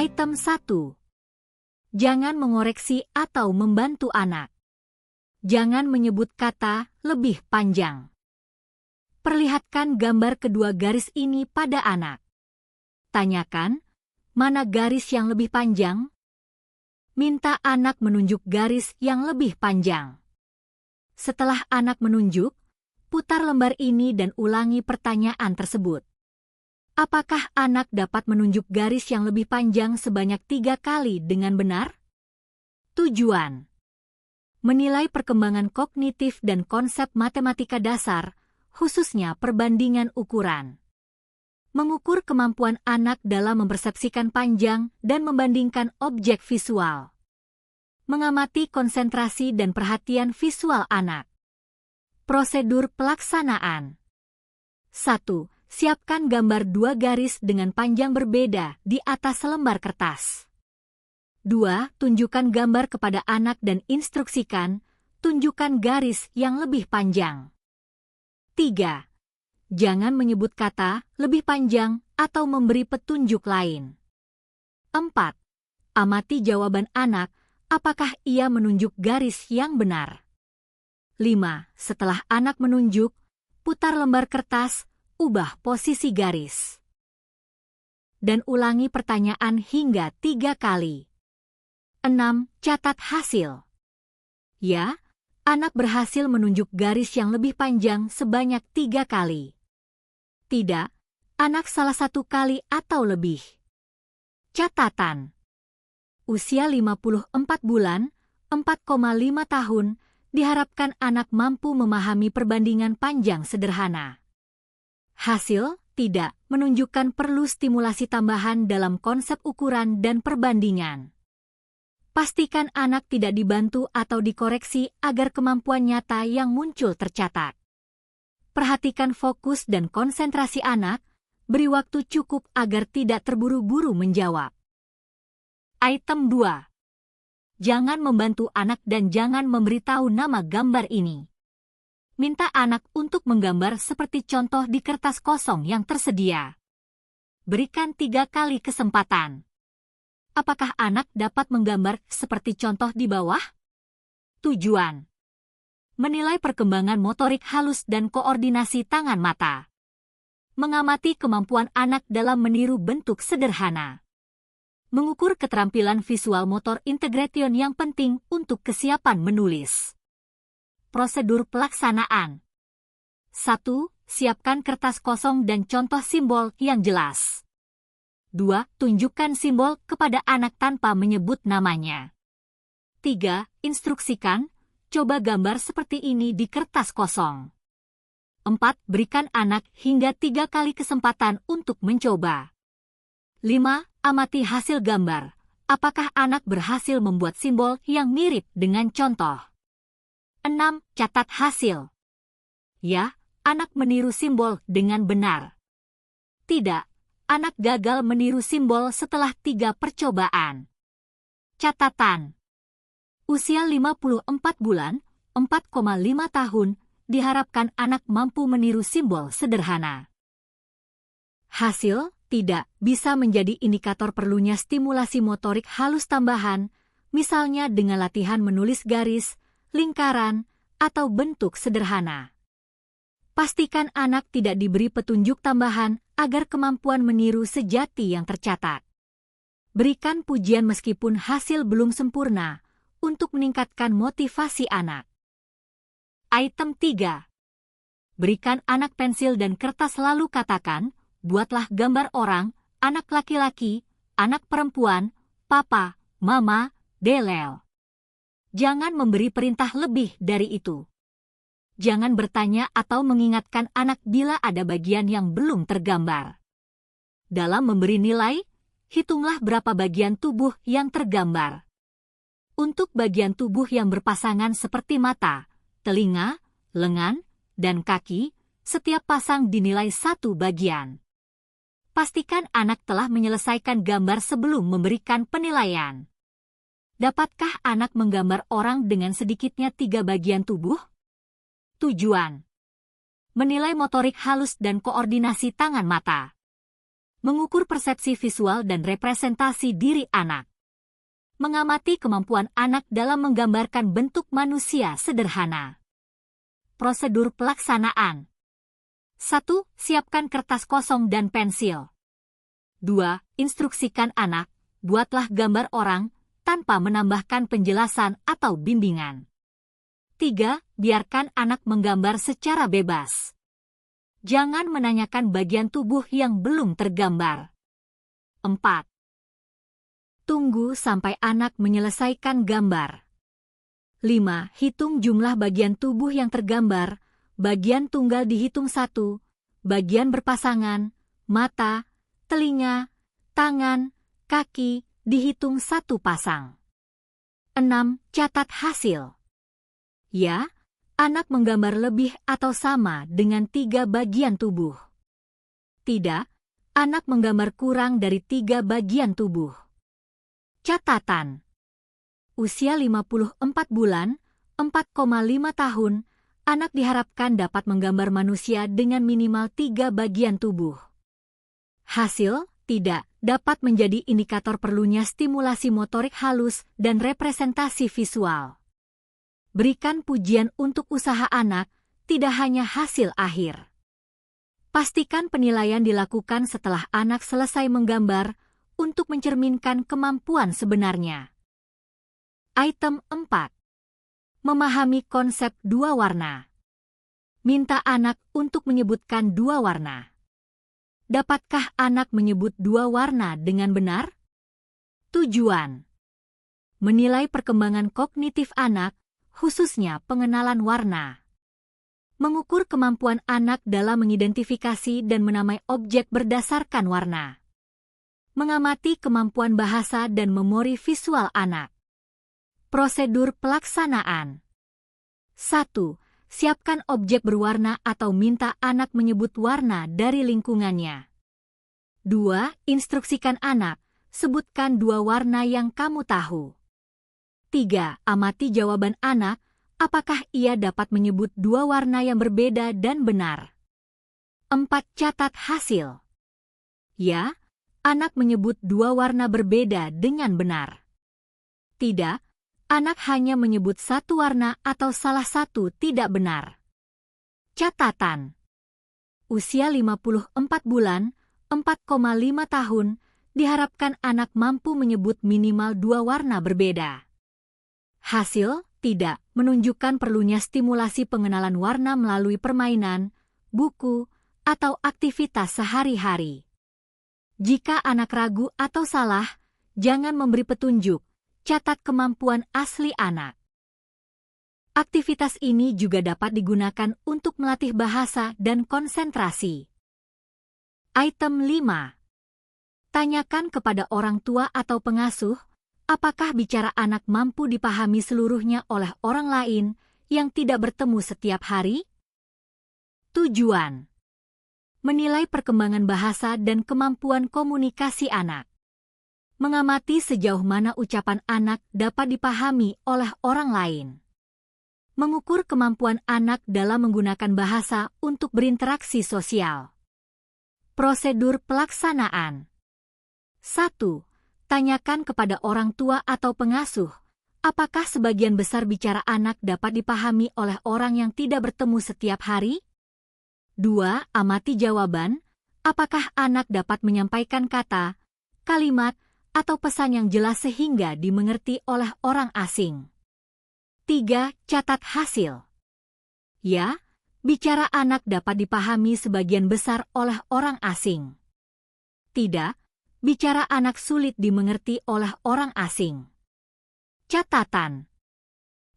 Item 1. Jangan mengoreksi atau membantu anak. Jangan menyebut kata lebih panjang. Perlihatkan gambar kedua garis ini pada anak. Tanyakan, mana garis yang lebih panjang? Minta anak menunjuk garis yang lebih panjang. Setelah anak menunjuk, putar lembar ini dan ulangi pertanyaan tersebut. Apakah anak dapat menunjuk garis yang lebih panjang sebanyak 3 kali dengan benar? Tujuan: menilai perkembangan kognitif dan konsep matematika dasar, khususnya perbandingan ukuran. Mengukur kemampuan anak dalam mempersepsikan panjang dan membandingkan objek visual. Mengamati konsentrasi dan perhatian visual anak. Prosedur pelaksanaan. 1. Siapkan gambar 2 garis dengan panjang berbeda di atas lembar kertas. 2. Tunjukkan gambar kepada anak dan instruksikan, tunjukkan garis yang lebih panjang. 3. Jangan menyebut kata lebih panjang atau memberi petunjuk lain. 4. Amati jawaban anak, apakah ia menunjuk garis yang benar. 5. Setelah anak menunjuk, putar lembar kertas, ubah posisi garis. Dan ulangi pertanyaan hingga 3 kali. 6. Catat hasil. Ya, anak berhasil menunjuk garis yang lebih panjang sebanyak 3 kali. Tidak, anak salah 1 kali atau lebih. Catatan. Usia 54 bulan, 4,5 tahun, diharapkan anak mampu memahami perbandingan panjang sederhana. Hasil tidak menunjukkan perlu stimulasi tambahan dalam konsep ukuran dan perbandingan. Pastikan anak tidak dibantu atau dikoreksi agar kemampuan nyata yang muncul tercatat. Perhatikan fokus dan konsentrasi anak, beri waktu cukup agar tidak terburu-buru menjawab. Item 2. Jangan membantu anak dan jangan memberitahu nama gambar ini. Minta anak untuk menggambar seperti contoh di kertas kosong yang tersedia. Berikan 3 kali kesempatan. Apakah anak dapat menggambar seperti contoh di bawah? Tujuan: menilai perkembangan motorik halus dan koordinasi tangan mata. Mengamati kemampuan anak dalam meniru bentuk sederhana. Mengukur keterampilan visual motor integration yang penting untuk kesiapan menulis. Prosedur pelaksanaan. 1. Siapkan kertas kosong dan contoh simbol yang jelas. 2. Tunjukkan simbol kepada anak tanpa menyebut namanya. 3. Instruksikan, coba gambar seperti ini di kertas kosong. 4. Berikan anak hingga 3 kali kesempatan untuk mencoba. 5. Amati hasil gambar. Apakah anak berhasil membuat simbol yang mirip dengan contoh? 6. Catat hasil. Ya, anak meniru simbol dengan benar. Tidak, anak gagal meniru simbol setelah 3 percobaan. Catatan. Usia 54 bulan, 4,5 tahun, diharapkan anak mampu meniru simbol sederhana. Hasil tidak bisa menjadi indikator perlunya stimulasi motorik halus tambahan, misalnya dengan latihan menulis garis, lingkaran, atau bentuk sederhana. Pastikan anak tidak diberi petunjuk tambahan agar kemampuan meniru sejati yang tercatat. Berikan pujian meskipun hasil belum sempurna untuk meningkatkan motivasi anak. Item 3. Berikan anak pensil dan kertas lalu katakan, buatlah gambar orang, anak laki-laki, anak perempuan, papa, mama, delel. Jangan memberi perintah lebih dari itu. Jangan bertanya atau mengingatkan anak bila ada bagian yang belum tergambar. Dalam memberi nilai, hitunglah berapa bagian tubuh yang tergambar. Untuk bagian tubuh yang berpasangan seperti mata, telinga, lengan, dan kaki, setiap pasang dinilai 1 bagian. Pastikan anak telah menyelesaikan gambar sebelum memberikan penilaian. Dapatkah anak menggambar orang dengan sedikitnya 3 bagian tubuh? Tujuan: menilai motorik halus dan koordinasi tangan mata. Mengukur persepsi visual dan representasi diri anak. Mengamati kemampuan anak dalam menggambarkan bentuk manusia sederhana. Prosedur pelaksanaan. 1. Siapkan kertas kosong dan pensil. 2. Instruksikan anak, buatlah gambar orang, tanpa menambahkan penjelasan atau bimbingan. 3. Biarkan anak menggambar secara bebas. Jangan menanyakan bagian tubuh yang belum tergambar. 4. Tunggu sampai anak menyelesaikan gambar. 5. Hitung jumlah bagian tubuh yang tergambar, bagian tunggal dihitung 1, bagian berpasangan, mata, telinga, tangan, kaki, dihitung 1 pasang. 6. Catat hasil. Ya, anak menggambar lebih atau sama dengan 3 bagian tubuh. Tidak, anak menggambar kurang dari 3 bagian tubuh. Catatan. Usia 54 bulan, 4,5 tahun, anak diharapkan dapat menggambar manusia dengan minimal 3 bagian tubuh. Hasil, tidak, dapat menjadi indikator perlunya stimulasi motorik halus dan representasi visual. Berikan pujian untuk usaha anak, tidak hanya hasil akhir. Pastikan penilaian dilakukan setelah anak selesai menggambar untuk mencerminkan kemampuan sebenarnya. Item 4. Memahami konsep 2 warna. Minta anak untuk menyebutkan 2 warna. Dapatkah anak menyebut 2 warna dengan benar? Tujuan. Menilai perkembangan kognitif anak, khususnya pengenalan warna. Mengukur kemampuan anak dalam mengidentifikasi dan menamai objek berdasarkan warna. Mengamati kemampuan bahasa dan memori visual anak. Prosedur pelaksanaan. 1. Siapkan objek berwarna atau minta anak menyebut warna dari lingkungannya. 2. Instruksikan anak, sebutkan 2 warna yang kamu tahu. 3. Amati jawaban anak, apakah ia dapat menyebut 2 warna yang berbeda dan benar. 4. Catat hasil. Ya, anak menyebut 2 warna berbeda dengan benar. Tidak, anak hanya menyebut 1 warna atau salah satu tidak benar. Catatan. Usia 54 bulan, 4,5 tahun, diharapkan anak mampu menyebut minimal 2 warna berbeda. Hasil, tidak, menunjukkan perlunya stimulasi pengenalan warna melalui permainan, buku, atau aktivitas sehari-hari. Jika anak ragu atau salah, jangan memberi petunjuk, catat kemampuan asli anak. Aktivitas ini juga dapat digunakan untuk melatih bahasa dan konsentrasi. Item 5. Tanyakan kepada orang tua atau pengasuh, apakah bicara anak mampu dipahami seluruhnya oleh orang lain yang tidak bertemu setiap hari? Tujuan. Menilai perkembangan bahasa dan kemampuan komunikasi anak. Mengamati sejauh mana ucapan anak dapat dipahami oleh orang lain. Mengukur kemampuan anak dalam menggunakan bahasa untuk berinteraksi sosial. Prosedur pelaksanaan. 1. Tanyakan kepada orang tua atau pengasuh, apakah sebagian besar bicara anak dapat dipahami oleh orang yang tidak bertemu setiap hari? 2. Amati jawaban, apakah anak dapat menyampaikan kata, kalimat, atau pesan yang jelas sehingga dimengerti oleh orang asing. 3. Catat hasil. Ya, bicara anak dapat dipahami sebagian besar oleh orang asing. Tidak, bicara anak sulit dimengerti oleh orang asing. Catatan.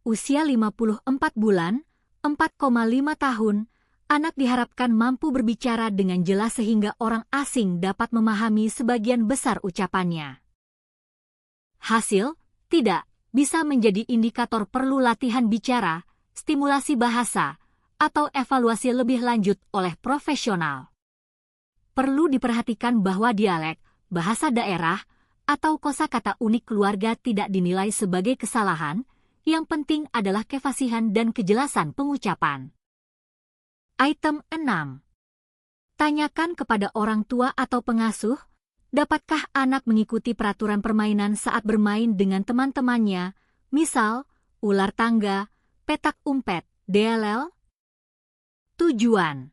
Usia 54 bulan, 4,5 tahun, anak diharapkan mampu berbicara dengan jelas sehingga orang asing dapat memahami sebagian besar ucapannya. Hasil, tidak, bisa menjadi indikator perlu latihan bicara, stimulasi bahasa, atau evaluasi lebih lanjut oleh profesional. Perlu diperhatikan bahwa dialek, bahasa daerah, atau kosakata unik keluarga tidak dinilai sebagai kesalahan, yang penting adalah kefasihan dan kejelasan pengucapan. Item 6. Tanyakan kepada orang tua atau pengasuh, dapatkah anak mengikuti peraturan permainan saat bermain dengan teman-temannya, misal, ular tangga, petak umpet, DLL? Tujuan: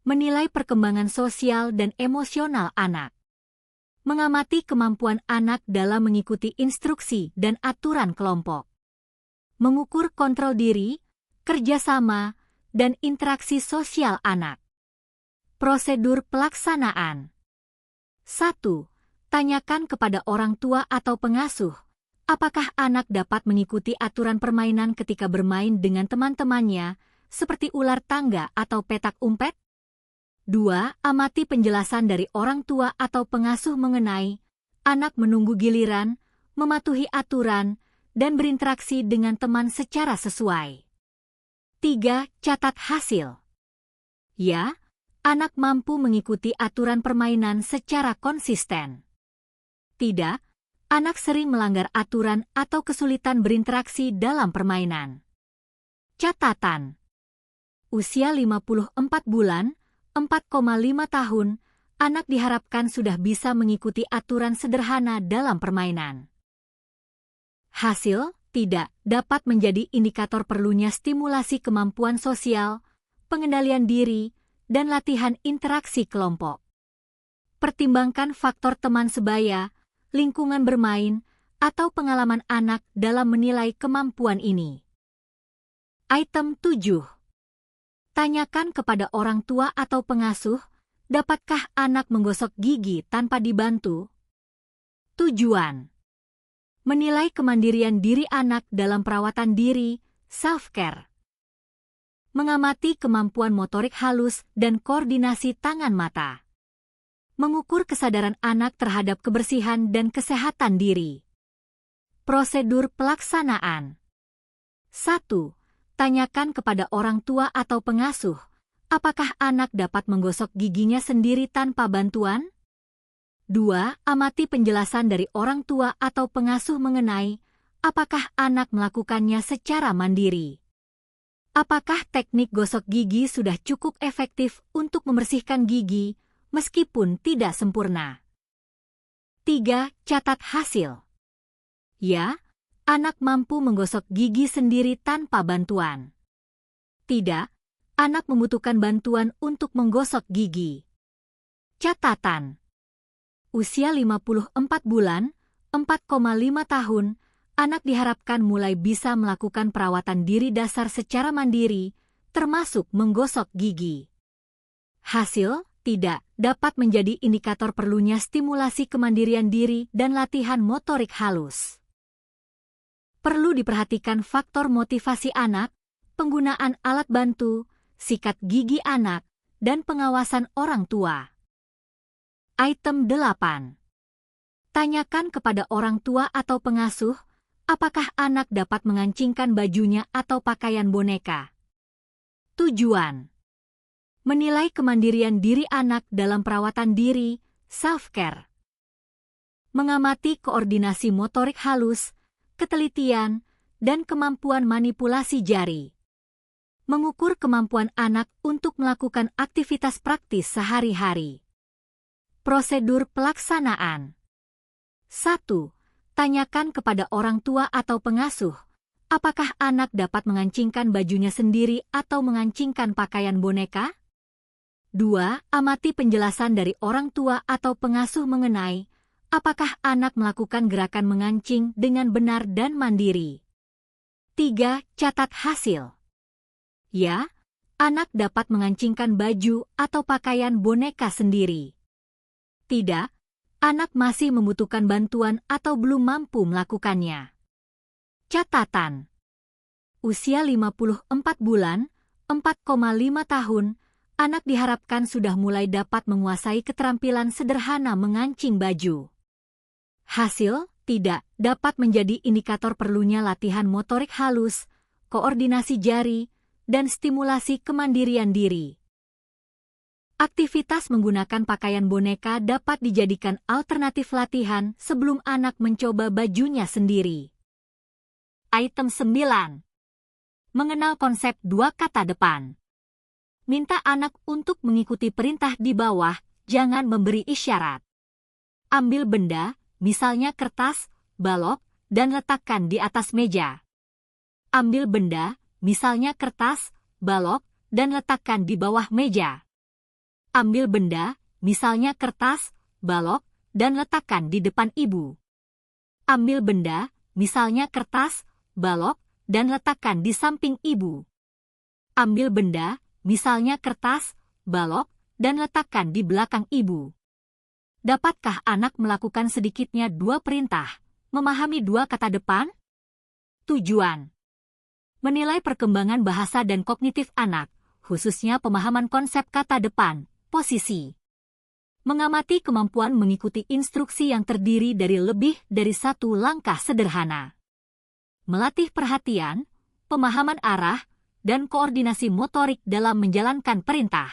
menilai perkembangan sosial dan emosional anak. Mengamati kemampuan anak dalam mengikuti instruksi dan aturan kelompok. Mengukur kontrol diri, kerjasama, dan interaksi sosial anak. Prosedur pelaksanaan. 1. Tanyakan kepada orang tua atau pengasuh, apakah anak dapat mengikuti aturan permainan ketika bermain dengan teman-temannya, seperti ular tangga atau petak umpet? 2. Amati penjelasan dari orang tua atau pengasuh mengenai anak menunggu giliran, mematuhi aturan, dan berinteraksi dengan teman secara sesuai. 3. Catat hasil. Ya, anak mampu mengikuti aturan permainan secara konsisten. Tidak, anak sering melanggar aturan atau kesulitan berinteraksi dalam permainan. Catatan: usia 54 bulan, 4,5 tahun, anak diharapkan sudah bisa mengikuti aturan sederhana dalam permainan. Hasil tidak dapat menjadi indikator perlunya stimulasi kemampuan sosial, pengendalian diri, dan latihan interaksi kelompok. Pertimbangkan faktor teman sebaya, lingkungan bermain, atau pengalaman anak dalam menilai kemampuan ini. Item 7. Tanyakan kepada orang tua atau pengasuh, dapatkah anak menggosok gigi tanpa dibantu? Tujuan: menilai kemandirian diri anak dalam perawatan diri, self-care. Mengamati kemampuan motorik halus dan koordinasi tangan mata. Mengukur kesadaran anak terhadap kebersihan dan kesehatan diri. Prosedur pelaksanaan. 1. Tanyakan kepada orang tua atau pengasuh, apakah anak dapat menggosok giginya sendiri tanpa bantuan? 2. Amati penjelasan dari orang tua atau pengasuh mengenai apakah anak melakukannya secara mandiri. Apakah teknik gosok gigi sudah cukup efektif untuk membersihkan gigi, meskipun tidak sempurna? 3. Catat hasil. Ya, anak mampu menggosok gigi sendiri tanpa bantuan. Tidak, anak membutuhkan bantuan untuk menggosok gigi. Catatan: usia 54 bulan, 4,5 tahun, anak diharapkan mulai bisa melakukan perawatan diri dasar secara mandiri, termasuk menggosok gigi. Hasil tidak dapat menjadi indikator perlunya stimulasi kemandirian diri dan latihan motorik halus. Perlu diperhatikan faktor motivasi anak, penggunaan alat bantu, sikat gigi anak, dan pengawasan orang tua. Item 8. Tanyakan kepada orang tua atau pengasuh, apakah anak dapat mengancingkan bajunya atau pakaian boneka? Tujuan: menilai kemandirian diri anak dalam perawatan diri, self-care. Mengamati koordinasi motorik halus, ketelitian, dan kemampuan manipulasi jari. Mengukur kemampuan anak untuk melakukan aktivitas praktis sehari-hari. Prosedur pelaksanaan. 1. Tanyakan kepada orang tua atau pengasuh, apakah anak dapat mengancingkan bajunya sendiri atau mengancingkan pakaian boneka? 2. Amati penjelasan dari orang tua atau pengasuh mengenai apakah anak melakukan gerakan mengancing dengan benar dan mandiri. 3. Catat hasil. Ya, anak dapat mengancingkan baju atau pakaian boneka sendiri. Tidak, anak masih membutuhkan bantuan atau belum mampu melakukannya. Catatan: usia 54 bulan, 4,5 tahun, anak diharapkan sudah mulai dapat menguasai keterampilan sederhana mengancing baju. Hasil tidak dapat menjadi indikator perlunya latihan motorik halus, koordinasi jari, dan stimulasi kemandirian diri. Aktivitas menggunakan pakaian boneka dapat dijadikan alternatif latihan sebelum anak mencoba bajunya sendiri. Item 9. Mengenal konsep dua kata depan. minta anak untuk mengikuti perintah di bawah, jangan memberi isyarat. Ambil benda, misalnya kertas, balok, dan letakkan di atas meja. Ambil benda, misalnya kertas, balok, dan letakkan di bawah meja. Ambil benda, misalnya kertas, balok, dan letakkan di depan ibu. Ambil benda, misalnya kertas, balok, dan letakkan di samping ibu. Ambil benda, misalnya kertas, balok, dan letakkan di belakang ibu. Dapatkah anak melakukan sedikitnya 2 perintah, memahami 2 kata depan? Tujuan: menilai perkembangan bahasa dan kognitif anak, khususnya pemahaman konsep kata depan, posisi. Mengamati kemampuan mengikuti instruksi yang terdiri dari lebih dari 1 langkah sederhana. Melatih perhatian, pemahaman arah, dan koordinasi motorik dalam menjalankan perintah.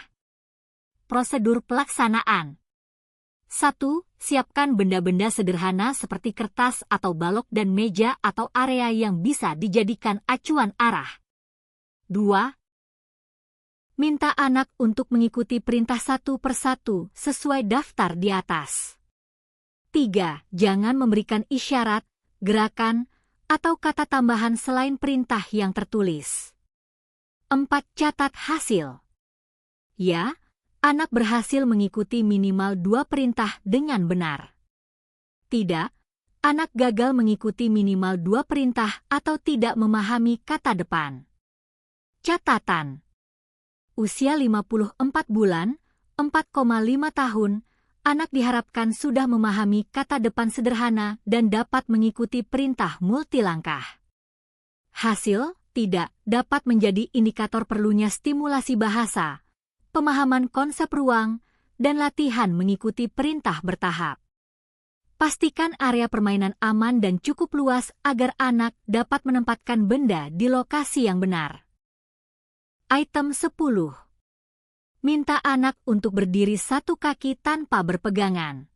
Prosedur pelaksanaan. 1. Siapkan benda-benda sederhana seperti kertas atau balok dan meja atau area yang bisa dijadikan acuan arah. 2. Minta anak untuk mengikuti perintah satu persatu sesuai daftar di atas. 3. Jangan memberikan isyarat, gerakan, atau kata tambahan selain perintah yang tertulis. 4. Catat hasil. Ya, anak berhasil mengikuti minimal 2 perintah dengan benar. Tidak, anak gagal mengikuti minimal 2 perintah atau tidak memahami kata depan. Catatan: usia 54 bulan, 4,5 tahun, anak diharapkan sudah memahami kata depan sederhana dan dapat mengikuti perintah multilangkah. Hasil tidak dapat menjadi indikator perlunya stimulasi bahasa, pemahaman konsep ruang, dan latihan mengikuti perintah bertahap. Pastikan area permainan aman dan cukup luas agar anak dapat menempatkan benda di lokasi yang benar. Item 10. Minta anak untuk berdiri 1 kaki tanpa berpegangan.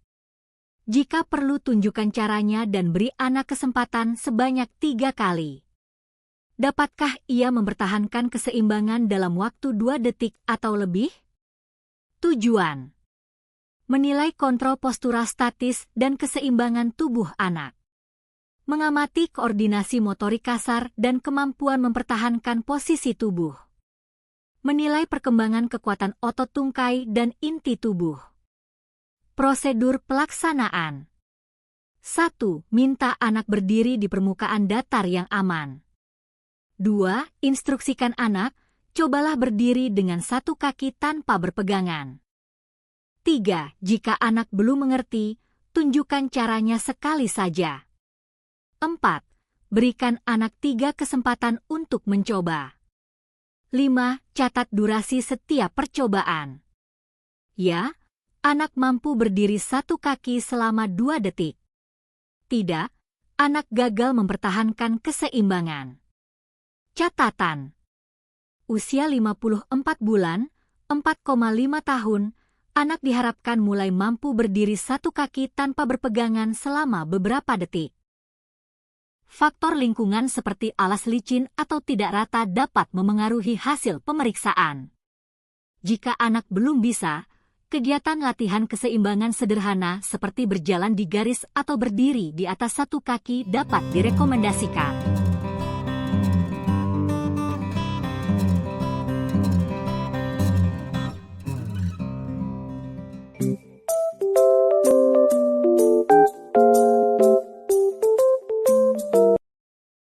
Jika perlu tunjukkan caranya dan beri anak kesempatan sebanyak 3 kali. Dapatkah ia mempertahankan keseimbangan dalam waktu 2 detik atau lebih? Tujuan: menilai kontrol postura statis dan keseimbangan tubuh anak. Mengamati koordinasi motorik kasar dan kemampuan mempertahankan posisi tubuh. Menilai perkembangan kekuatan otot tungkai dan inti tubuh. Prosedur pelaksanaan. 1. Minta anak berdiri di permukaan datar yang aman. 2. Instruksikan anak, cobalah berdiri dengan 1 kaki tanpa berpegangan. 3. Jika anak belum mengerti, tunjukkan caranya sekali saja. 4. Berikan anak 3 kesempatan untuk mencoba. 5. Catat durasi setiap percobaan. Ya, anak mampu berdiri 1 kaki selama 2 detik. Tidak, anak gagal mempertahankan keseimbangan. Catatan: usia 54 bulan, 4,5 tahun, anak diharapkan mulai mampu berdiri 1 kaki tanpa berpegangan selama beberapa detik. Faktor lingkungan seperti alas licin atau tidak rata dapat memengaruhi hasil pemeriksaan. Jika anak belum bisa, kegiatan latihan keseimbangan sederhana seperti berjalan di garis atau berdiri di atas 1 kaki dapat direkomendasikan.